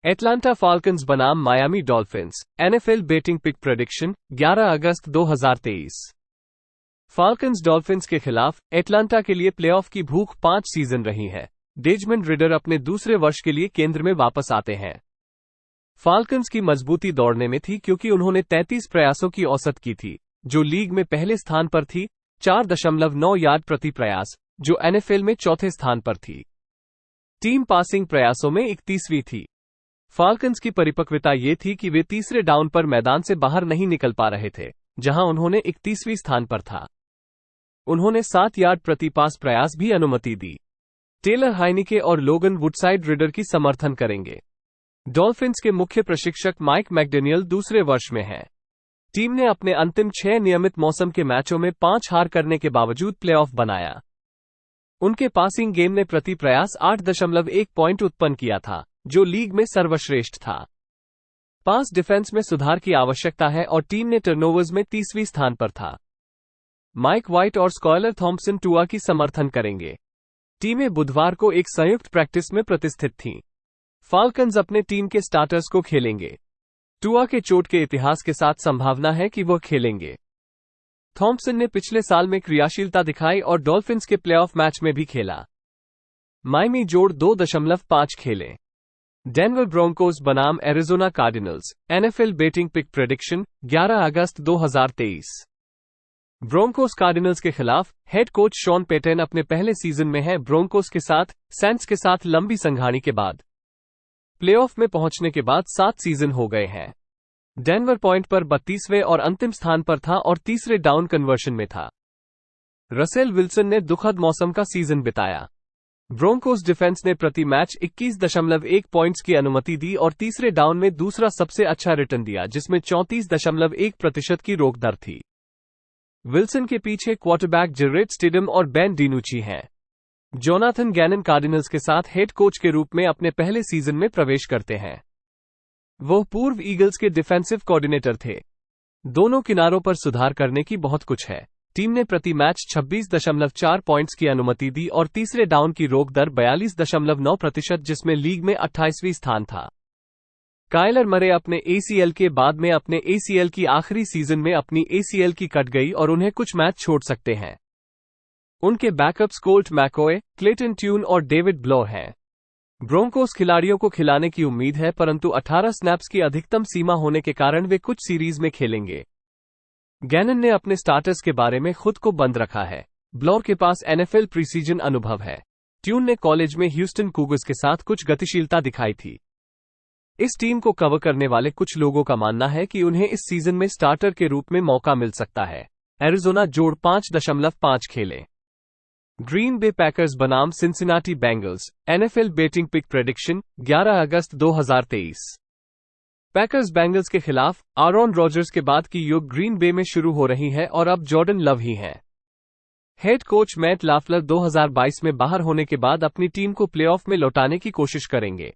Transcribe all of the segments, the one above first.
Atlanta Falcons बनाम Miami Dolphins, NFL betting pick prediction 11 अगस्त 2023। Falcons Dolphins के खिलाफ एटलांटा के लिए प्लेऑफ की भूख 5 सीजन रही है। डेजमंड रिडर अपने दूसरे वर्ष के लिए केंद्र में वापस आते हैं। फाल्कन्स की मजबूती दौड़ने में थी क्योंकि उन्होंने 33 प्रयासों की औसत की थी, जो लीग में पहले स्थान पर थी, 4.9 यार्ड प्रति प्रयास, जो एनएफएल में चौथे स्थान पर थी। टीम पासिंग प्रयासों में 31वीं थी। फाल्कन्स की परिपक्वता ये थी कि वे तीसरे डाउन पर मैदान से बाहर नहीं निकल पा रहे थे, जहां उन्होंने 31वीं स्थान पर था। उन्होंने 7 यार्ड प्रति पास प्रयास भी अनुमति दी। टेलर हाइनिके और लोगन वुडसाइड रिडर की समर्थन करेंगे। डॉल्फिन्स के मुख्य प्रशिक्षक माइक मैकडैनियल दूसरे वर्ष में हैं। टीम ने अपने अंतिम 6 नियमित मौसम के मैचों में 5 हार करने के बावजूद प्लेऑफ बनाया। उनके पासिंग गेम ने प्रति प्रयास 8.1 पॉइंट उत्पन्न किया था, जो लीग में सर्वश्रेष्ठ था। पास डिफेंस में सुधार की आवश्यकता है और टीम ने टर्नओवर्स में 30वीं स्थान पर था। माइक व्हाइट और स्कॉयलर थॉम्पसन टुआ की समर्थन करेंगे। टीमें बुधवार को एक संयुक्त प्रैक्टिस में प्रतिष्ठित थीं। फाल्कन्स अपने टीम के स्टार्टर्स को खेलेंगे। टुआ के चोट के इतिहास के साथ संभावना है कि वह खेलेंगे। थॉम्पसन ने पिछले साल में क्रियाशीलता दिखाई और डॉल्फिन्स के प्लेऑफ मैच में भी खेला। मायामी जोड़ 2.5 खेले। डेनवर ब्रोंकोस बनाम Arizona Cardinals, NFL betting pick prediction 11 अगस्त 2023। ब्रोंकोस कार्डिनल्स के खिलाफ हेड कोच शॉन पेटन अपने पहले सीजन में है। ब्रोंकोस के साथ सैंट्स के साथ लंबी संघानी के बाद प्लेऑफ में पहुंचने के बाद 7 सीजन हो गए हैं। डेनवर पॉइंट पर 32वें और अंतिम स्थान पर था और तीसरे डाउन कन्वर्शन में था। रसेल विल्सन ने दुखद मौसम का सीजन बिताया। ब्रोंकोस डिफेंस ने प्रति मैच 21.1 पॉइंट्स की अनुमति दी और तीसरे डाउन में दूसरा सबसे अच्छा रिटर्न दिया, जिसमें 34.1% की रोक दर थी। विल्सन के पीछे क्वार्टरबैक जरेड स्टिडम और बेन डिनूची हैं। जोनाथन गैनन कार्डिनल्स के साथ हेड कोच के रूप में अपने पहले सीजन में प्रवेश करते हैं। वह पूर्व ईगल्स के डिफेंसिव कोऑर्डिनेटर थे। दोनों किनारों पर सुधार करने की बहुत कुछ है। टीम ने प्रति मैच 26.4 पॉइंट्स की अनुमति दी और तीसरे डाउन की रोक दर 42.9%, जिसमें लीग में 28वीं स्थान था। कायलर मरे अपने ACL के बाद में अपने ACL की आखिरी सीजन में अपनी ACL की कट गई और उन्हें कुछ मैच छोड़ सकते हैं। उनके backups Colt McCoy, Clayton tune और डेविड ब्लो हैं। ब्रोंकोस खिलाड़ियों को खिलाने की उम्मीद है, परंतु 18 स्नैप्स की अधिकतम सीमा होने के कारण वे कुछ सीरीज में खेलेंगे। गैनन ने अपने स्टार्टर्स के बारे में खुद को बंद रखा है। ब्लोर के पास NFL प्रीसीजन अनुभव है। ट्यून ने कॉलेज में ह्यूस्टन कूगर्स के साथ कुछ गतिशीलता दिखाई थी। इस टीम को कवर करने वाले कुछ लोगों का मानना है कि उन्हें इस सीजन में स्टार्टर के रूप में मौका मिल सकता है। एरिजोना जोड़ 5.5 खेले। ग्रीन बे पैकर्स बनाम Cincinnati Bengals, NFL betting pick prediction 11 अगस्त 2023। पैकर्स बेंगल्स के खिलाफ आरोन रॉजर्स के बाद की युग ग्रीन बे में शुरू हो रही है और अब जॉर्डन लव ही हैं। हेड कोच मैट लाफ्लर 2022 में बाहर होने के बाद अपनी टीम को प्लेऑफ में लौटाने की कोशिश करेंगे।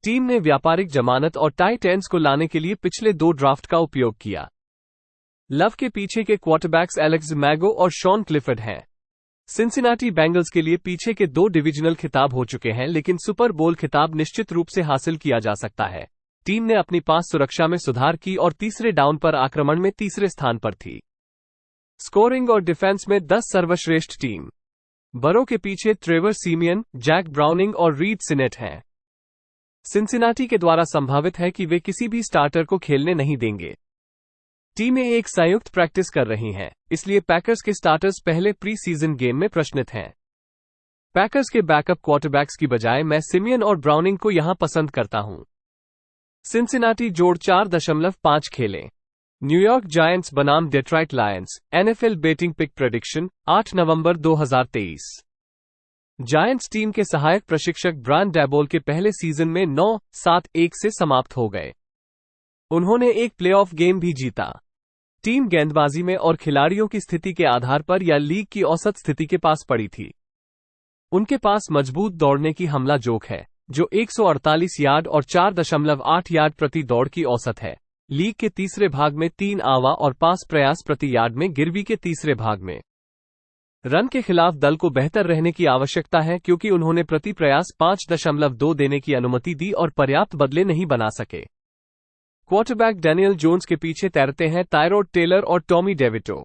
टीम ने व्यापारिक जमानत और टाइट एंड्स को लाने के लिए पिछले 2 ड्राफ्ट का उपयोग किया। लव के पीछे के क्वार्टरबैक्स एलेक्स मैगो और शॉन क्लिफर्ड हैं। सिंसिनाटी बेंगल्स के लिए पीछे के 2 डिविजनल खिताब हो चुके हैं, लेकिन सुपर बोल खिताब निश्चित रूप से हासिल किया जा सकता है। टीम ने अपनी पास सुरक्षा में सुधार की और तीसरे डाउन पर आक्रमण में तीसरे स्थान पर थी। स्कोरिंग और डिफेंस में 10 सर्वश्रेष्ठ टीम। बरो के पीछे ट्रेवर सीमियन, जैक ब्राउनिंग और रीड सिनेट हैं। सिंसिनाटी के द्वारा संभावित है कि वे किसी भी स्टार्टर को खेलने नहीं देंगे। टीमें एक संयुक्त प्रैक्टिस कर रही हैं, इसलिए पैकर्स के स्टार्टर्स पहले प्री सीजन गेम में प्रश्नित हैं। पैकर्स के बैकअप क्वार्टरबैक्स की बजाय मैं सिमियन और ब्राउनिंग को यहां पसंद करता हूं। सिंसिनाटी जोड़ 4.5 खेले। न्यूयॉर्क जायंट्स बनाम Detroit Lions, NFL betting pick prediction 8 नवंबर 2023। जायंट्स टीम के सहायक प्रशिक्षक ब्रायन डैबोल के पहले सीजन में 9-7-1 से समाप्त हो गए। उन्होंने एक प्लेऑफ गेम भी जीता। टीम गेंदबाजी में और खिलाड़ियों की स्थिति के आधार पर या लीग की औसत स्थिति के पास पड़ी थी। उनके पास मजबूत दौड़ने की हमला जोक है, जो 148 यार्ड और 4.8 यार्ड प्रति दौड़ की औसत है। लीग के तीसरे भाग में 3 आवा और पास प्रयास प्रति यार्ड में गिरवी के तीसरे भाग में। रन के खिलाफ दल को बेहतर रहने की आवश्यकता है क्योंकि उन्होंने प्रति प्रयास 5.2 देने की अनुमति दी और पर्याप्त बदले नहीं बना सके। क्वार्टरबैक डैनियल जोन्स के पीछे तैरते हैं टायरोड टेलर और Tommy DeVito.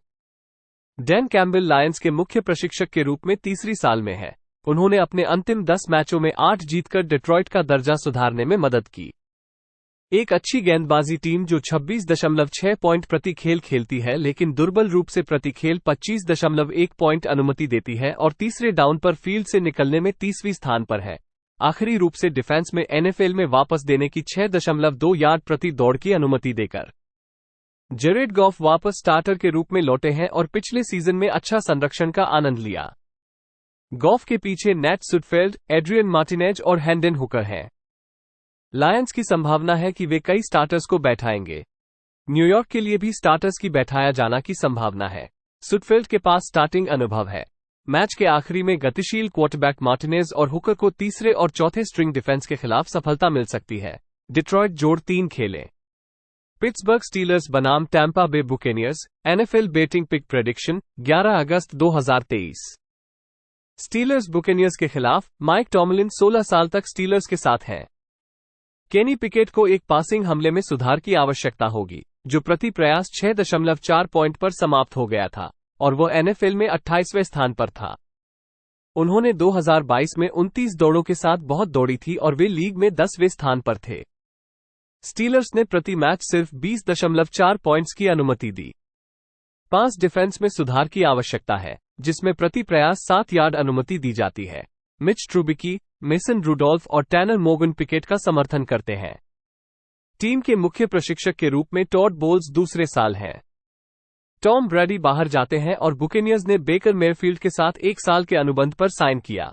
Dan Campbell Lions के मुख्य प्रशिक्षक के रूप में तीसरी साल में है। उन्होंने अपने अंतिम 10 मैचों में 8 जीतकर डेट्रॉइट का दर्जा सुधारने में मदद की। एक अच्छी गेंदबाजी टीम जो 26.6 पॉइंट प्रति खेल खेलती है लेकिन दुर्बल रूप से प्रति खेल 25.1 पॉइंट अनुमति देती है और तीसरे डाउन पर फील्ड से निकलने में 30वीं स्थान पर है। आखिरी रूप से डिफेंस में एनएफएल में वापस देने की 6.2 यार्ड प्रति दौड़ की अनुमति देकर जेरेड गॉफ वापस स्टार्टर के रूप में लौटे हैं और पिछले सीजन में अच्छा संरक्षण का आनंद लिया। गॉफ के पीछे नैट सुटफेल्ड, एड्रियन मार्टिनेज और हैंडन हुकर हैं। लायंस की संभावना है कि वे कई स्टार्टर्स को बैठाएंगे। न्यूयॉर्क के लिए भी स्टार्टर्स की बैठाया जाना की संभावना है। सुटफेल्ड के पास स्टार्टिंग अनुभव है। मैच के आखिरी में गतिशील क्वार्टरबैक मार्टिनेज और हुकर को तीसरे और चौथे स्ट्रिंग डिफेंस के खिलाफ सफलता मिल सकती है। डिट्रॉइट जोड़ 3 खेले। पिट्सबर्ग स्टीलर्स बनाम Tampa Bay Buccaneers, NFL betting pick prediction 11 अगस्त 2023। स्टीलर्स बुकेनियर्स के खिलाफ माइक टॉमलिन 16 साल तक स्टीलर्स के साथ हैं। केनी पिकेट को एक पासिंग हमले में सुधार की आवश्यकता होगी, जो प्रति प्रयास 6.4 पॉइंट पर समाप्त हो गया था और वह एनएफएल में 28वें स्थान पर था। उन्होंने 2022 में 29 दौड़ों के साथ बहुत दौड़ी थी और वे लीग में 10वें स्थान पर थे। स्टीलर्स ने प्रति मैच सिर्फ 20.4 पॉइंट्स की अनुमति दी। पास डिफेंस में सुधार की आवश्यकता है, जिसमें प्रति प्रयास 7 यार्ड अनुमति दी जाती है। मिच ट्रूबिकी, मेसन रूडोल्फ और टैनर मोगन पिकेट का समर्थन करते हैं। टीम के मुख्य प्रशिक्षक के रूप में टॉड बोल्स दूसरे साल हैं। टॉम ब्रैडी बाहर जाते हैं और बुकेनियर्स ने बेकर मेयरफील्ड के साथ 1 साल के अनुबंध पर साइन किया।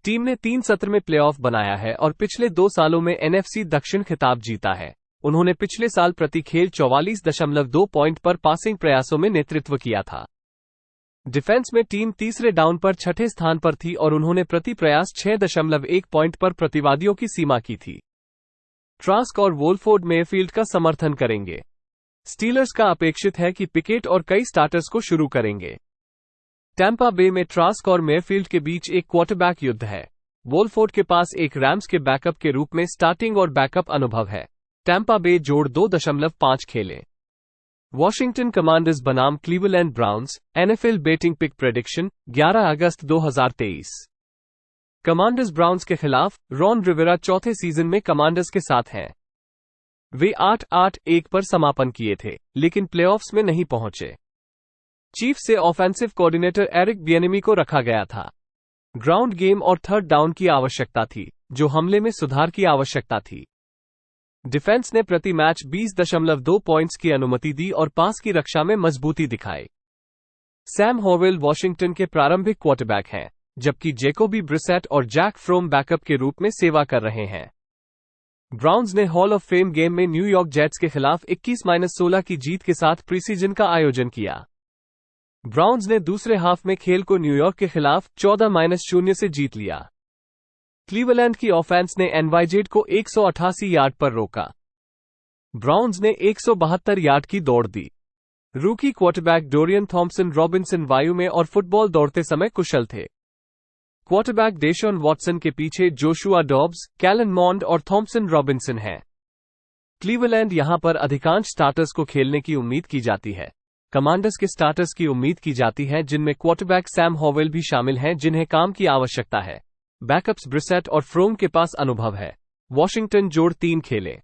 टीम ने 3 सत्र में प्लेऑफ बनाया है और पिछले 2 सालों में एनएफसी दक्षिण खिताब जीता है। उन्होंने पिछले साल प्रति खेल 44.2 पॉइंट पर पासिंग प्रयासों में नेतृत्व किया था। डिफेंस में टीम तीसरे डाउन पर 6ठे स्थान पर थी और उन्होंने प्रति प्रयास 6.1 पॉइंट पर प्रतिवादियों की सीमा की थी। ट्रास्क और वोल्फोर्ड मेयरफील्ड का समर्थन करेंगे। स्टीलर्स का अपेक्षित है कि पिकेट और कई स्टार्टर्स को शुरू करेंगे। टैंपा बे में ट्रास्क और मेयरफील्ड के बीच एक क्वार्टरबैक युद्ध है। वोल्फोर्ड के पास एक रैम्स के बैकअप के रूप में स्टार्टिंग और बैकअप अनुभव है। टैंपा बे जोड़ 2.5 खेले। वॉशिंगटन कमांडर्स बनाम Cleveland Browns, NFL betting pick prediction 11 अगस्त 2023। कमांडर्स ब्राउन्स के खिलाफ रॉन रिवेरा चौथे सीजन में कमांडर्स के साथ हैं। वे 8-8-1 पर समापन किए थे, लेकिन प्लेऑफ्स में नहीं पहुंचे। चीफ से ऑफेंसिव कोऑर्डिनेटर एरिक बियनेमी को रखा गया था। ग्राउंड गेम और थर्ड डाउन की आवश्यकता थी, जो हमले में सुधार की आवश्यकता थी। डिफेंस ने प्रति मैच 20.2 पॉइंट्स की अनुमति दी और पास की रक्षा में मजबूती दिखाई। सैम हॉवेल वॉशिंगटन के प्रारंभिक क्वार्टरबैक हैं, जबकि जेकोबी ब्रिसेट और जैक फ्रोम बैकअप के रूप में सेवा कर रहे हैं। ब्राउन्स ने हॉल ऑफ फेम गेम में न्यूयॉर्क जेट्स के खिलाफ 21-16 की जीत के साथ प्रीसीजन का आयोजन किया। ब्राउन्स ने दूसरे हाफ में खेल को न्यूयॉर्क के खिलाफ 14-0 से जीत लिया। क्लीवलैंड की ऑफेंस ने एनवाइजेड को 188 यार्ड पर रोका। ब्राउन्स ने 172 यार्ड की दौड़ दी। रूकी क्वार्टरबैक डोरियन थॉम्पसन रॉबिन्सन वायु में और फुटबॉल दौड़ते समय कुशल थे। क्वार्टरबैक डेशॉन वॉटसन के पीछे जोशुआ डॉब्स, कैलन मॉन्ड और थॉम्पसन रॉबिन्सन हैं। क्लीवलैंड यहां पर अधिकांश स्टार्टर्स को खेलने की उम्मीद की जाती है। कमांडर्स के स्टार्टर्स की उम्मीद की जाती है, जिनमें क्वार्टरबैक सैम हॉवेल भी शामिल हैं, जिन्हें काम की आवश्यकता है। बैकअप्स ब्रिसेट और फ्रोम के पास अनुभव है। वॉशिंगटन जोड़ 3 खेले।